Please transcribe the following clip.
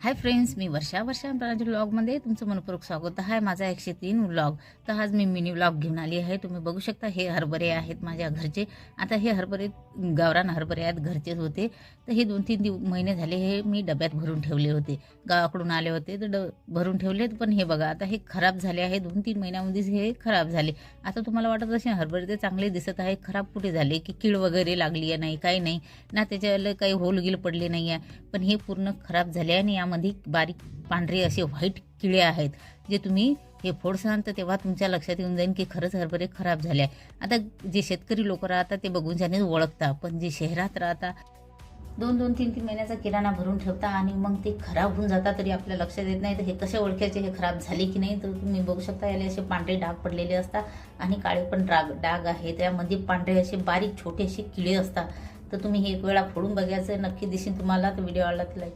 Hi friends, मी वर्षा प्रांजल व्लॉगमध्ये तुमचं मनपूर्वक स्वागत आहे. माझा 103 व्लॉग. तर आज मी मिनी व्लॉग घेऊन आली आहे. तुम्ही बघू शकता हे हरभरे आहेत माझ्या घरचे. आता हे हरभरे गावरान हरभरे आहेत, घरचेच होते. तर हे 2-3 महिने झाले हे मी डब्यात भरून ठेवले होते. गावाकडून आले होते तर भरून ठेवले. पण हे बघा आता हे खराब झाले आहे. 2-3 महिन्यामध्येच हे खराब झाले. आता तुम्हाला वाटत असेल हरभरे ते चांगले दिसत आहे, खराब कुठे झाले की कीड वगैरे लागली आहे नाही, काही नाही ना, त्याच्याला काही होलगिल पडले नाही आहे. पण हे पूर्ण खराब झाले आणि यामध्ये बारीक पांढरे असे व्हाईट किडे आहेत. जे तुम्ही हे फोडसान तर तेव्हा तुमच्या लक्षात येऊन जाईल की खरंच हरभरे खराब झाले आहे. आता जे शेतकरी लोक राहतात ते बघून जाणे ओळखता, पण जे शहरात राहता 2-2, 3-3 महिन्याचा किराणा भरून ठेवता आणि मग ते खराब होऊन जातात तरी आपल्या लक्षात येत नाही. तर हे कसे ओळखायचे हे खराब झाले की नाही? तर तुम्ही बघू शकता याला असे पांढरे डाग पडलेले असतात आणि काळे पण डाग आहे. त्यामध्ये पांढरे असे बारीक छोटे असे किडे असतात. तर तुम्ही हे एक वेळा फोडून बघायचं, नक्की दिसेल तुम्हाला. तर व्हिडिओ आवडला तर लाईक